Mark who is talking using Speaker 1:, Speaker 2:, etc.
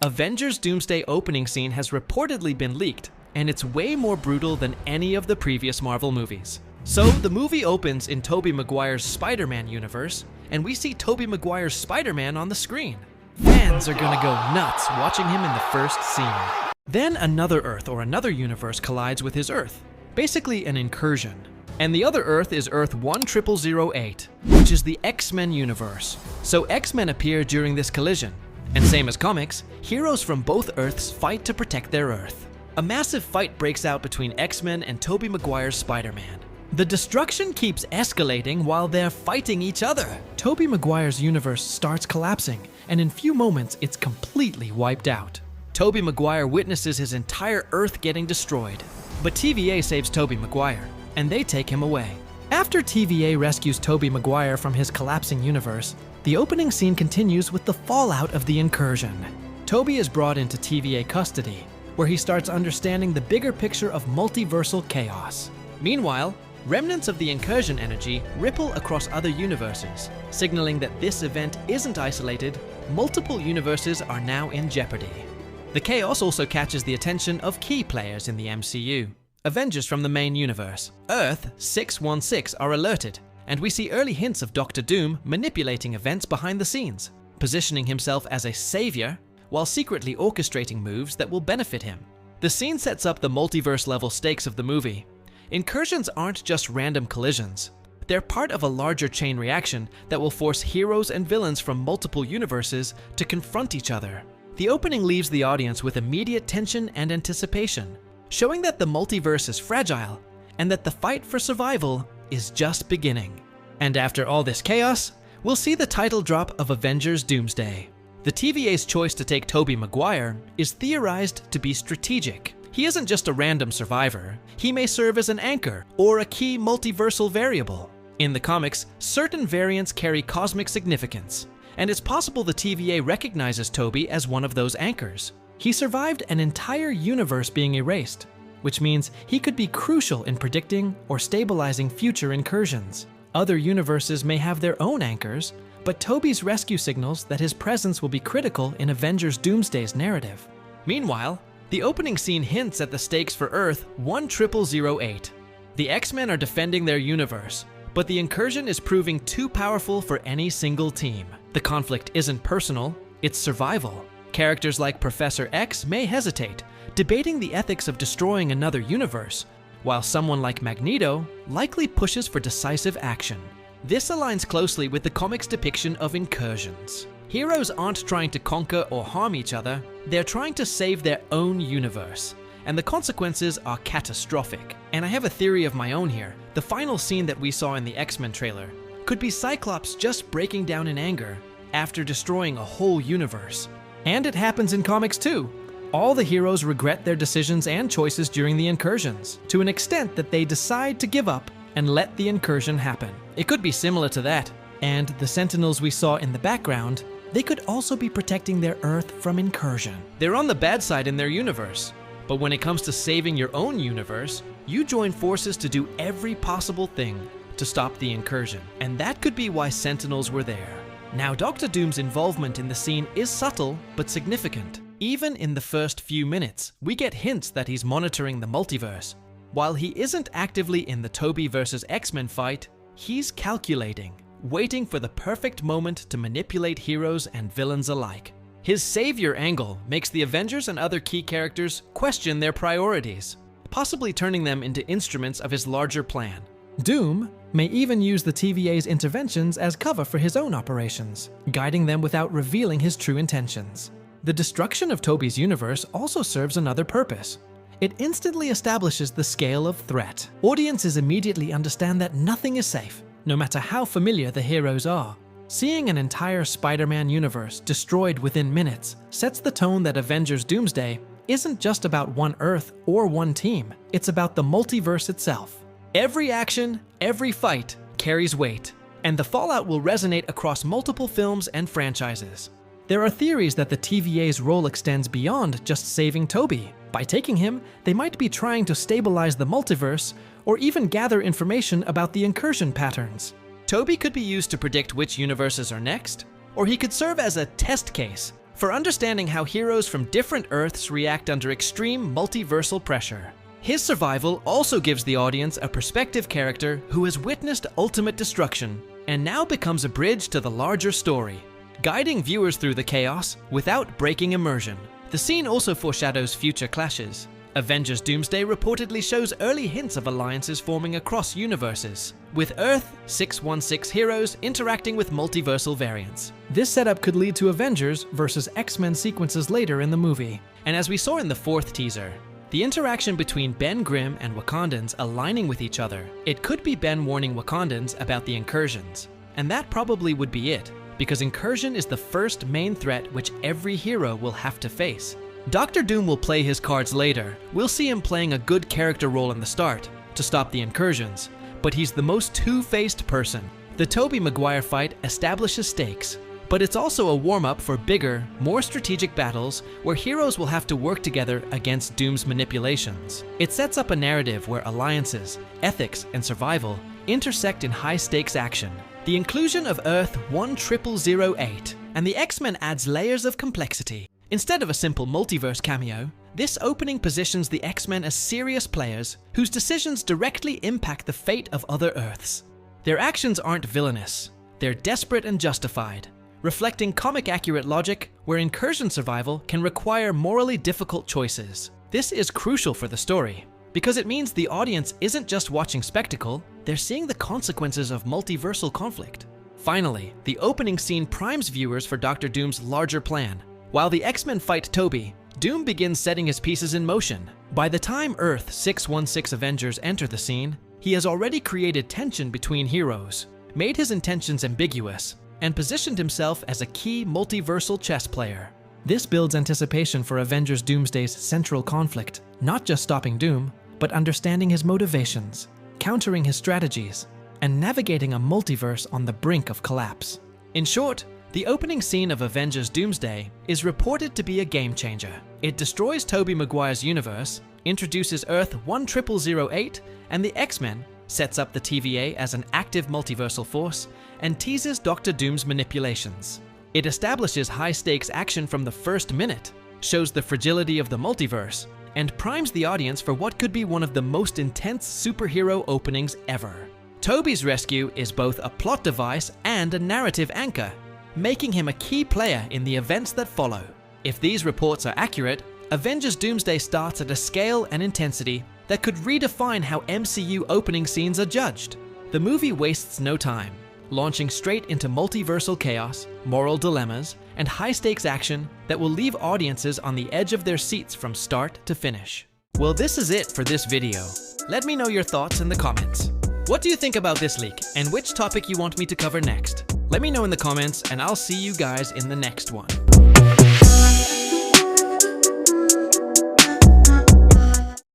Speaker 1: Avengers Doomsday opening scene has reportedly been leaked, and it's way more brutal than any of the previous Marvel movies. So the movie opens in Tobey Maguire's Spider-Man universe, and we see Tobey Maguire's Spider-Man on the screen. Fans are gonna go nuts watching him in the first scene. Then another Earth or another universe collides with his Earth, basically an incursion. And the other Earth is Earth 10008, which is the X-Men universe. So X-Men appear during this collision, and same as comics, heroes from both Earths fight to protect their Earth. A massive fight breaks out between X-Men and Tobey Maguire's Spider-Man. The destruction keeps escalating while they're fighting each other. Tobey Maguire's universe starts collapsing, and in few moments it's completely wiped out. Tobey Maguire witnesses his entire Earth getting destroyed, but TVA saves Tobey Maguire, and they take him away. After TVA rescues Tobey Maguire from his collapsing universe, the opening scene continues with the fallout of the incursion. Tobey is brought into TVA custody, where he starts understanding the bigger picture of multiversal chaos. Meanwhile, remnants of the incursion energy ripple across other universes, signaling that this event isn't isolated. Multiple universes are now in jeopardy. The chaos also catches the attention of key players in the MCU. Avengers from the main universe, Earth 616, are alerted, and we see early hints of Doctor Doom manipulating events behind the scenes, positioning himself as a savior while secretly orchestrating moves that will benefit him. The scene sets up the multiverse-level stakes of the movie. Incursions aren't just random collisions. They're part of a larger chain reaction that will force heroes and villains from multiple universes to confront each other. The opening leaves the audience with immediate tension and anticipation, showing that the multiverse is fragile and that the fight for survival is just beginning. And after all this chaos, we'll see the title drop of Avengers Doomsday. The TVA's choice to take Tobey Maguire is theorized to be strategic. He isn't just a random survivor. He may serve as an anchor or a key multiversal variable. In the comics, certain variants carry cosmic significance, and it's possible the TVA recognizes Tobey as one of those anchors. He survived an entire universe being erased, which means he could be crucial in predicting or stabilizing future incursions. Other universes may have their own anchors, but Tobey's rescue signals that his presence will be critical in Avengers Doomsday's narrative. Meanwhile, the opening scene hints at the stakes for Earth 10008. The X-Men are defending their universe, but the incursion is proving too powerful for any single team. The conflict isn't personal, it's survival. Characters like Professor X may hesitate, debating the ethics of destroying another universe, while someone like Magneto likely pushes for decisive action. This aligns closely with the comics' depiction of incursions. Heroes aren't trying to conquer or harm each other, they're trying to save their own universe, and the consequences are catastrophic. And I have a theory of my own here. The final scene that we saw in the X-Men trailer could be Cyclops just breaking down in anger after destroying a whole universe. And it happens in comics too. All the heroes regret their decisions and choices during the incursions, to an extent that they decide to give up and let the incursion happen. It could be similar to that. And the Sentinels we saw in the background, they could also be protecting their Earth from incursion. They're on the bad side in their universe, but when it comes to saving your own universe, you join forces to do every possible thing to stop the incursion. And that could be why Sentinels were there. Now, Doctor Doom's involvement in the scene is subtle but significant. Even in the first few minutes, we get hints that he's monitoring the multiverse. While he isn't actively in the Tobey versus X-Men fight, he's calculating, waiting for the perfect moment to manipulate heroes and villains alike. His savior angle makes the Avengers and other key characters question their priorities, possibly turning them into instruments of his larger plan. Doom may even use the TVA's interventions as cover for his own operations, guiding them without revealing his true intentions. The destruction of Tobey's universe also serves another purpose. It instantly establishes the scale of threat. Audiences immediately understand that nothing is safe, no matter how familiar the heroes are. Seeing an entire Spider-Man universe destroyed within minutes sets the tone that Avengers Doomsday isn't just about one Earth or one team, it's about the multiverse itself. Every action, every fight carries weight, and the fallout will resonate across multiple films and franchises. There are theories that the TVA's role extends beyond just saving Tobey. By taking him, they might be trying to stabilize the multiverse or even gather information about the incursion patterns. Tobey could be used to predict which universes are next, or he could serve as a test case for understanding how heroes from different Earths react under extreme multiversal pressure. His survival also gives the audience a perspective character who has witnessed ultimate destruction and now becomes a bridge to the larger story, guiding viewers through the chaos without breaking immersion. The scene also foreshadows future clashes. Avengers Doomsday reportedly shows early hints of alliances forming across universes, with Earth 616 heroes interacting with multiversal variants. This setup could lead to Avengers versus X-Men sequences later in the movie. And as we saw in the fourth teaser, the interaction between Ben Grimm and Wakandans aligning with each other. It could be Ben warning Wakandans about the incursions. And that probably would be it, because incursion is the first main threat which every hero will have to face. Dr. Doom will play his cards later. We'll see him playing a good character role in the start to stop the incursions, but he's the most two-faced person. The Tobey Maguire fight establishes stakes, but it's also a warm-up for bigger, more strategic battles where heroes will have to work together against Doom's manipulations. It sets up a narrative where alliances, ethics, and survival intersect in high-stakes action. The inclusion of Earth 10008 and the X-Men adds layers of complexity. Instead of a simple multiverse cameo, this opening positions the X-Men as serious players whose decisions directly impact the fate of other Earths. Their actions aren't villainous, they're desperate and justified, reflecting comic-accurate logic where incursion survival can require morally difficult choices. This is crucial for the story, because it means the audience isn't just watching spectacle, they're seeing the consequences of multiversal conflict. Finally, the opening scene primes viewers for Dr. Doom's larger plan. While the X-Men fight Tobey, Doom begins setting his pieces in motion. By the time Earth 616 Avengers enter the scene, he has already created tension between heroes, made his intentions ambiguous, and positioned himself as a key multiversal chess player. This builds anticipation for Avengers Doomsday's central conflict, not just stopping Doom, but understanding his motivations, countering his strategies, and navigating a multiverse on the brink of collapse. In short, the opening scene of Avengers Doomsday is reported to be a game changer. It destroys Tobey Maguire's universe, introduces Earth 10008 and the X-Men, sets up the TVA as an active multiversal force, and teases Dr. Doom's manipulations. It establishes high-stakes action from the first minute, shows the fragility of the multiverse, and primes the audience for what could be one of the most intense superhero openings ever. Tobey's rescue is both a plot device and a narrative anchor, making him a key player in the events that follow. If these reports are accurate, Avengers Doomsday starts at a scale and intensity that could redefine how MCU opening scenes are judged. The movie wastes no time, launching straight into multiversal chaos, moral dilemmas, and high-stakes action that will leave audiences on the edge of their seats from start to finish. Well, this is it for this video. Let me know your thoughts in the comments. What do you think about this leak, and which topic you want me to cover next? Let me know in the comments, and I'll see you guys in the next one.